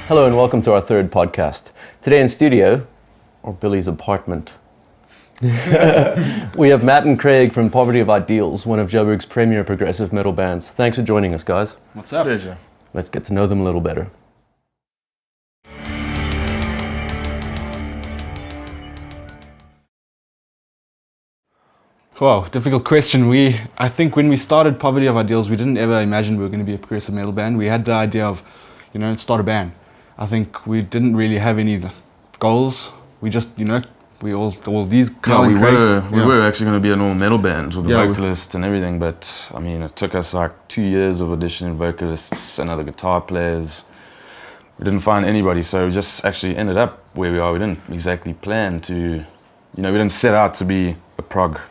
Hello and welcome to our third podcast. Today in studio, or Billy's apartment, we have Matt and Craig from Poverty of Ideals, one of Joburg's premier progressive metal bands. Thanks for joining us, guys. What's up? Pleasure. Let's get to know them a little better. Wow, difficult question. I think when we started Poverty of Ideals, we didn't ever imagine we were going to be a progressive metal band. We had the idea of, start a band. I think we didn't really have any goals. We just, we all these. Yeah, we were actually going to be a normal metal band with a vocalist and everything, but I mean, it took us like 2 years of auditioning vocalists and other guitar players. We didn't find anybody, so we just actually ended up where we are. We didn't exactly plan to, we didn't set out to be a prog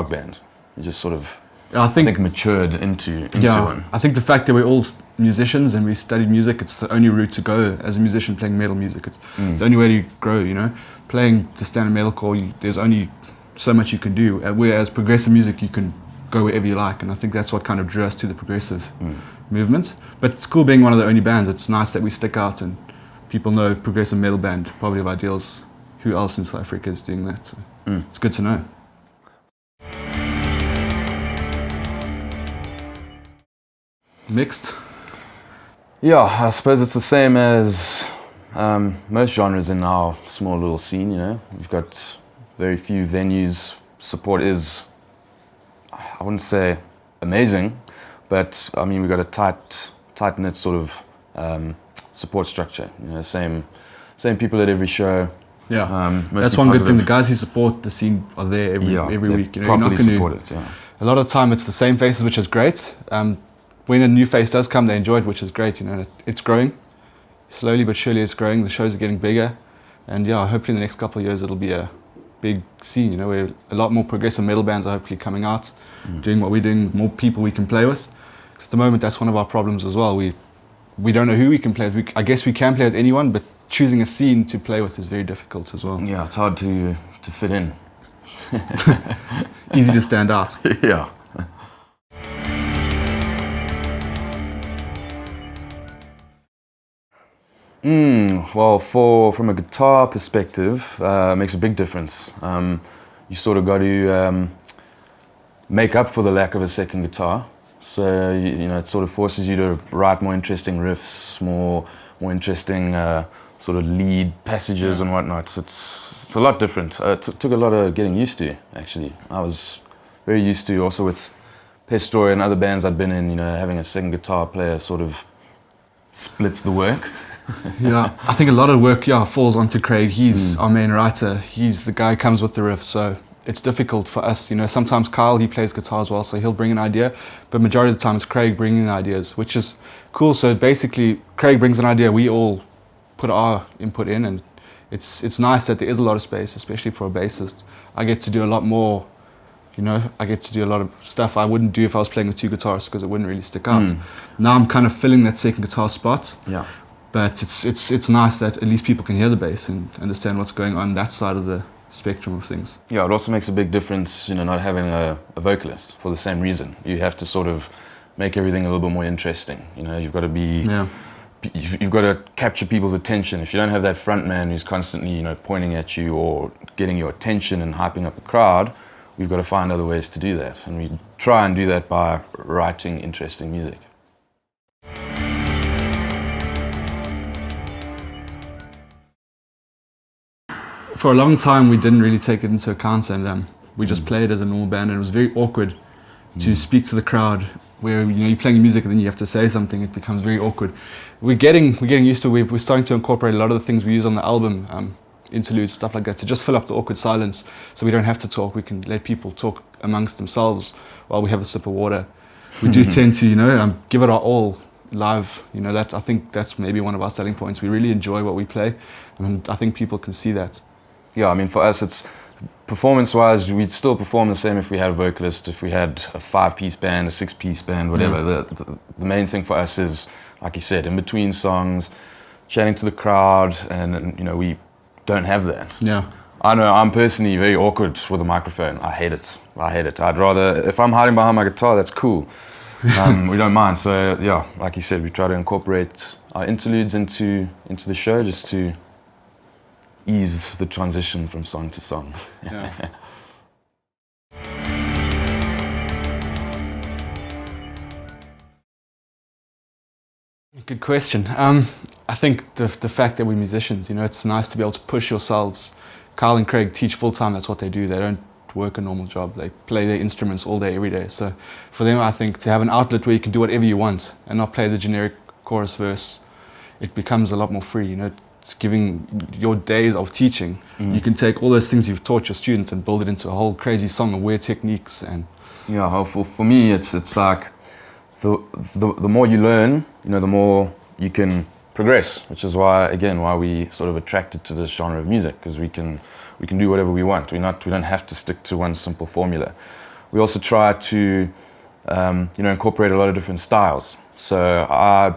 band. We just sort of, I think matured into one. I think the fact that we're all musicians and we studied music, it's the only route to go as a musician playing metal music. It's the only way to grow, Playing the standard metalcore, there's only so much you can do. Whereas progressive music, you can go wherever you like, and I think that's what kind of drew us to the progressive movement. But it's cool being one of the only bands. It's nice that we stick out and people know progressive metal band, Poverty of Ideals. Who else in South Africa is doing that? So it's good to know. Mixed? Yeah, I suppose it's the same as most genres in our small little scene, We've got very few venues. Support is, I wouldn't say amazing, but I mean, we've got a tight-knit sort of support structure, same people at every show. Yeah, that's one good thing. The guys who support the scene are there every week. Properly support it, yeah. A lot of the time it's the same faces, which is great. When a new face does come, they enjoy it, which is great. It's growing. Slowly but surely it's growing. The shows are getting bigger. And hopefully in the next couple of years it'll be a big scene, where a lot more progressive metal bands are hopefully coming out, doing what we're doing, more people we can play with. Because at the moment that's one of our problems as well. We don't know who we can play with. I guess we can play with anyone, but choosing a scene to play with is very difficult as well. Yeah, it's hard to fit in. Easy to stand out. Yeah. Well, from a guitar perspective, it makes a big difference. You sort of got to make up for the lack of a second guitar. So it sort of forces you to write more interesting riffs, more interesting sort of lead passages and whatnot. It's a lot different. It took a lot of getting used to, actually. I was very used to, also with Pestor and other bands I'd been in, having a second guitar player sort of splits the work. Yeah, I think a lot of work falls onto Craig. He's our main writer. He's the guy who comes with the riff, so it's difficult for us. Sometimes Kyle, he plays guitar as well, so he'll bring an idea, but majority of the time it's Craig bringing the ideas, which is cool. So basically, Craig brings an idea, we all put our input in, and it's nice that there is a lot of space, especially for a bassist. I get to do a lot more. I get to do a lot of stuff I wouldn't do if I was playing with two guitarists, because it wouldn't really stick out. Now I'm kind of filling that second guitar spot. Yeah. But it's nice that at least people can hear the bass and understand what's going on that side of the spectrum of things. Yeah, it also makes a big difference, not having a vocalist for the same reason. You have to sort of make everything a little bit more interesting. You've got to be, you've got to capture people's attention. If you don't have that front man who's constantly, pointing at you or getting your attention and hyping up the crowd, we've got to find other ways to do that. And we try and do that by writing interesting music. For a long time, we didn't really take it into account, and we just played as a normal band, and it was very awkward to speak to the crowd. Where you're playing music and then you have to say something, it becomes very awkward. We're getting used to it. We're starting to incorporate a lot of the things we use on the album, interludes, stuff like that, to just fill up the awkward silence, so we don't have to talk. We can let people talk amongst themselves while we have a sip of water. We do tend to, give it our all live. I think that's maybe one of our selling points. We really enjoy what we play, and I think people can see that. Yeah, I mean, for us, it's performance-wise, we'd still perform the same if we had a vocalist, if we had a 5-piece band, a 6-piece band, whatever. The main thing for us is, like you said, in between songs, chatting to the crowd, and we don't have that. Yeah. I know I'm personally very awkward with a microphone. I hate it. I'd rather, if I'm hiding behind my guitar, that's cool. We don't mind. So yeah, like you said, we try to incorporate our interludes into the show just to ease the transition from song to song. Yeah. Good question. I think the fact that we're musicians, it's nice to be able to push yourselves. Kyle and Craig teach full time. That's what they do. They don't work a normal job. They play their instruments all day, every day. So for them, I think to have an outlet where you can do whatever you want and not play the generic chorus verse, it becomes a lot more free. It's giving your days of teaching. You can take all those things you've taught your students and build it into a whole crazy song of weird techniques. And yeah, for me, it's like the more you learn, the more you can progress, which is why we sort of attracted to this genre of music, because we can do whatever we want. We don't have to stick to one simple formula. We also try to incorporate a lot of different styles. So I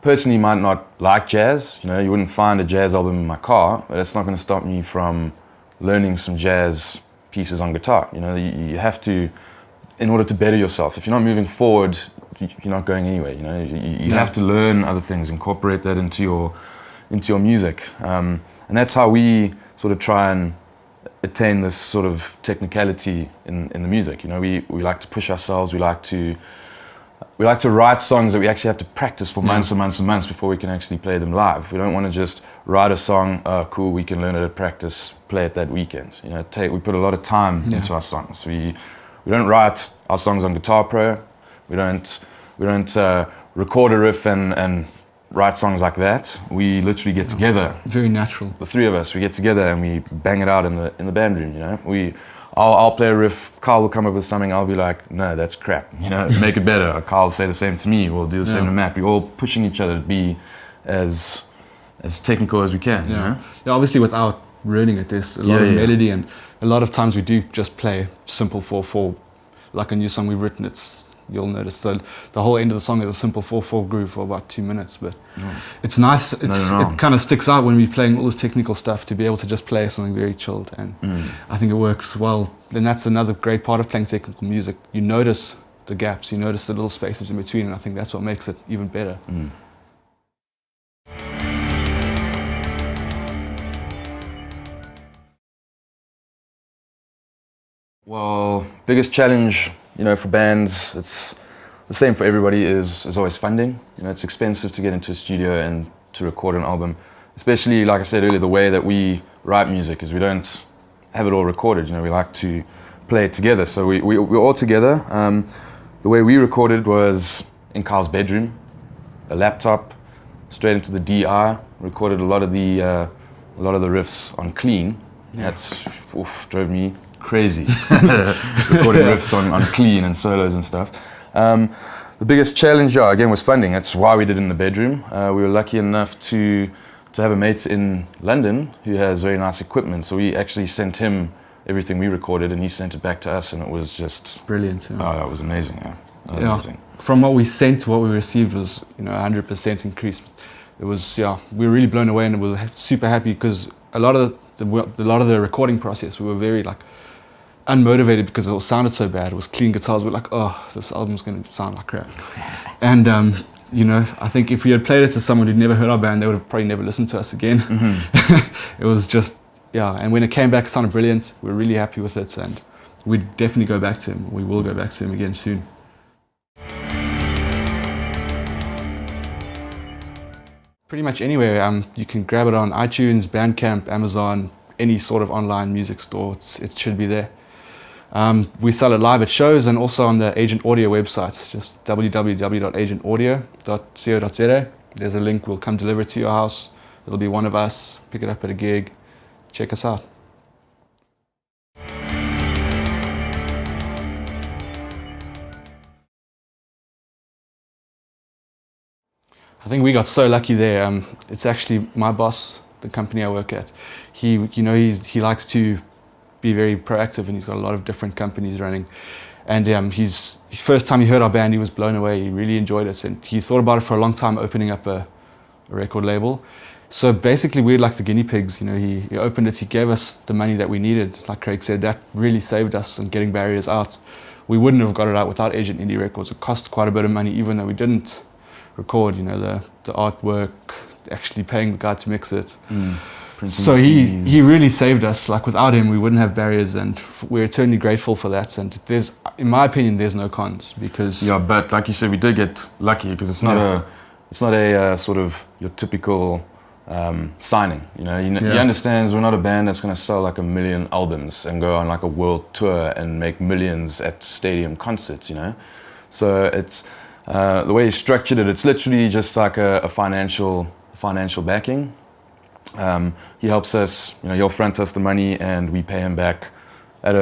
personally might not like jazz. You wouldn't find a jazz album in my car, but it's not going to stop me from learning some jazz pieces on guitar. You have to, in order to better yourself. If you're not moving forward, you're not going anywhere. You have to learn other things, incorporate that into your music, and that's how we sort of try and attain this sort of technicality in the music. We like to push ourselves. We like to write songs that we actually have to practice for months and months and months before we can actually play them live. We don't want to just write a song, cool, we can learn it at practice, play it that weekend. We put a lot of time into our songs. We don't write our songs on Guitar Pro. We don't record a riff and write songs like that. We literally get together. Very natural. The three of us, we get together and we bang it out in the band room. I'll play a riff. Carl will come up with something. I'll be like, no, that's crap. Make it better. Carl will say the same to me. We'll do the same to Matt. We're all pushing each other to be as technical as we can. Yeah, obviously without ruining it, there's a lot of melody, and a lot of times we do just play simple 4/4, like a new song we've written. You'll notice the whole end of the song is a simple 4/4 groove for about 2 minutes, but it's nice. It kind of sticks out when we're playing all this technical stuff to be able to just play something very chilled, and I think it works well. And that's another great part of playing technical music. You notice the gaps, you notice the little spaces in between, and I think that's what makes it even better. Well, biggest challenge, for bands, it's the same for everybody, is always funding. It's expensive to get into a studio and to record an album, especially, like I said earlier, the way that we write music is we don't have it all recorded. We like to play it together. So we're all together. The way we recorded was in Kyle's bedroom, a laptop, straight into the DI. Recorded a lot of the riffs on clean. That's drove me crazy. Recording riffs on clean and solos and stuff. The biggest challenge, again, was funding. That's why we did it in the bedroom. We were lucky enough to have a mate in London who has very nice equipment. So we actually sent him everything we recorded, and he sent it back to us, and it was just brilliant. Oh, that was amazing. Amazing. From what we sent to what we received was 100% increase. It was we were really blown away, and we were super happy because a lot of the recording process we were very unmotivated because it all sounded so bad. It was clean guitars. We're like, oh, this album's going to sound like crap. And I think if we had played it to someone who'd never heard our band, they would have probably never listened to us again. It was just and when it came back, it sounded brilliant. We're really happy with it, and we'd definitely go back to him. We will go back to him again soon. Pretty much anywhere. You can grab it on iTunes, Bandcamp, Amazon, any sort of online music store. It should be there. We sell it live at shows and also on the Agent Audio websites, just www.agentaudio.co.za. There's a link, we'll come deliver it to your house. It'll be one of us, pick it up at a gig. Check us out. I think we got so lucky there. It's actually my boss, the company I work at. He likes to be very proactive, and he's got a lot of different companies running. And first time he heard our band, he was blown away. He really enjoyed it, and he thought about it for a long time, opening up a record label. So basically, we're like the guinea pigs. He opened it. He gave us the money that we needed. Like Craig said, that really saved us in getting barriers out. we wouldn't have got it out without Agent Indie Records. It cost quite a bit of money, even though we didn't record, you know, the artwork, actually paying the guy to mix it. So he really saved us. Like without him, we wouldn't have barriers, and we're eternally grateful for that. And there's, in my opinion, there's no cons because but like you said, we did get lucky because it's not a sort of your typical signing. You know, he understands we're not a band that's going to sell like 1 million albums and go on like a world tour and make millions at stadium concerts. You know, so it's the way he structured it. It's literally just like a financial backing. He helps us, you know, he'll front us the money and we pay him back at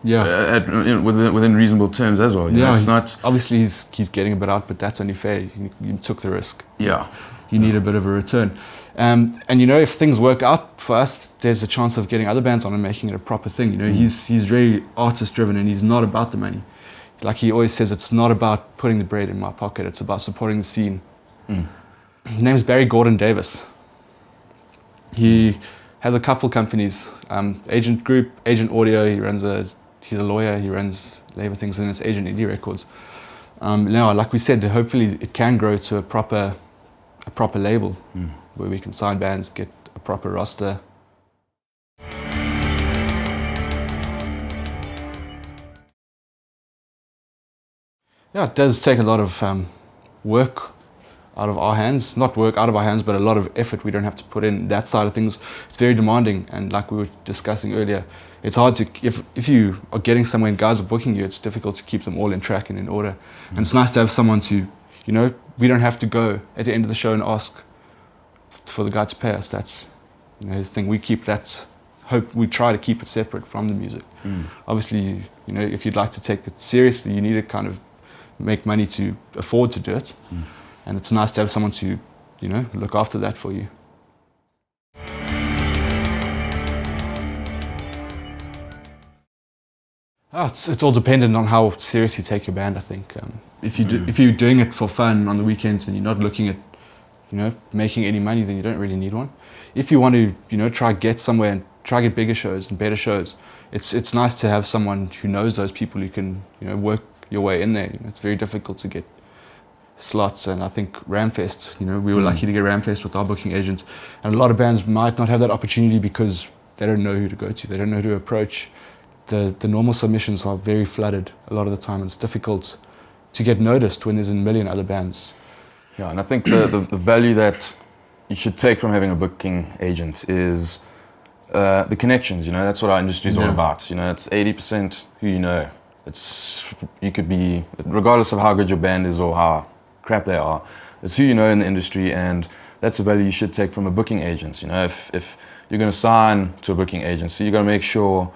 within reasonable terms as well. You know, it's not obviously he's getting a bit out, but that's only fair. You took the risk. Yeah, you need a bit of a return, and you know, if things work out for us, there's a chance of getting other bands on and making it a proper thing. You know, he's very artist driven and he's not about the money. Like he always says, it's not about putting the bread in my pocket. It's about supporting the scene. His name is Barry Gordon Davis. He has a couple companies, Agent Group, Agent Audio. He's a lawyer. He runs labor things, and it's Agent Indie Records. Now, like we said, hopefully it can grow to a proper label where we can sign bands, get a proper roster. Yeah, it does take a lot of work out of our hands, not work out of our hands, but a lot of effort we don't have to put in that side of things. It's very demanding, and like we were discussing earlier, it's hard to, if you are getting somewhere and guys are booking you, it's difficult to keep them all in track and in order. And it's nice to have someone to, you know, we don't have to go at the end of the show and ask for the guy to pay us. That's, you know, his thing. We keep that, we try to keep it separate from the music. Obviously, you know, if you'd like to take it seriously, you need to kind of make money to afford to do it. And it's nice to have someone to, you know, look after that for you. It's all dependent on how serious you take your band, I think. If you're doing it for fun on the weekends and you're not looking at, you know, making any money, then you don't really need one. If you want to, you know, try get somewhere and try get bigger shows and better shows, it's nice to have someone who knows those people who can, you know, work your way in there. You know, it's very difficult to get slots, and I think Ramfest, you know, we were lucky to get Ramfest with our booking agents, and a lot of bands might not have that opportunity because they don't know who to go to, they don't know who to approach. The normal submissions are very flooded a lot of the time, and it's difficult to get noticed when there's a million other bands. Yeah, and I think the value that you should take from having a booking agent is the connections. You know, that's what our industry is all about. You know, it's 80% who you know. You could be, regardless of how good your band is or how crap they are, it's who you know in the industry, and that's a value you should take from a booking agent. You know, if you're going to sign to a booking agency, you got to make sure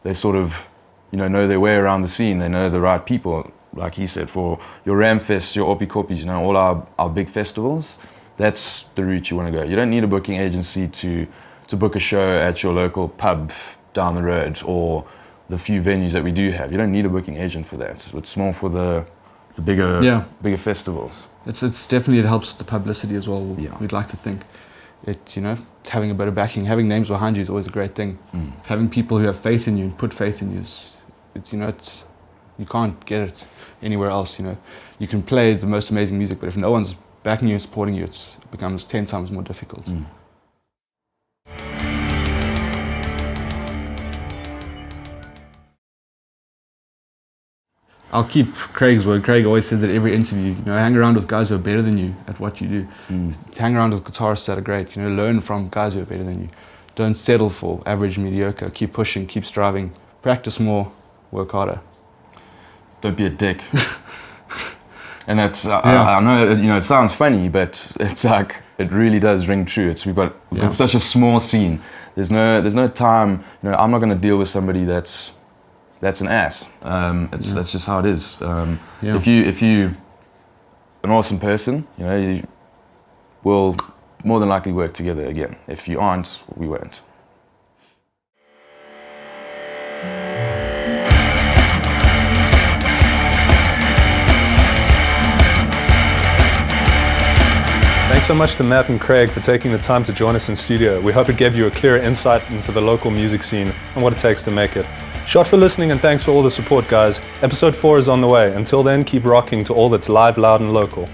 they sort of, you know their way around the scene. They know the right people, like he said, for your Ramfests, your Oppie-Koppies, you know, all our big festivals. That's the route you want to go. You don't need a booking agency to book a show at your local pub down the road or the few venues that we do have. You don't need a booking agent for that. It's more for the bigger festivals. It's definitely, it helps with the publicity as well. Yeah. We'd like to think it, you know, having a bit of backing, having names behind you is always a great thing. Having people who have faith in you and put faith in you is, you know, you can't get it anywhere else. You know, you can play the most amazing music, but if no one's backing you and supporting you, it becomes 10 times more difficult. I'll keep Craig's word. Craig always says at every interview, you know, hang around with guys who are better than you at what you do. Hang around with guitarists that are great. You know, learn from guys who are better than you. Don't settle for average, mediocre. Keep pushing, keep striving. Practice more, work harder. Don't be a dick. And that's, I know, you know, it sounds funny, but it's like, it really does ring true. We've got such a small scene. There's no time, you know, I'm not going to deal with somebody that's an ass. That's just how it is. If you an awesome person, you know, we'll more than likely work together again. If you aren't, we won't. Thanks so much to Matt and Craig for taking the time to join us in studio. We hope it gave you a clearer insight into the local music scene and what it takes to make it. Shot for listening and thanks for all the support, guys. Episode 4 is on the way. Until then, keep rocking to all that's live, loud and local.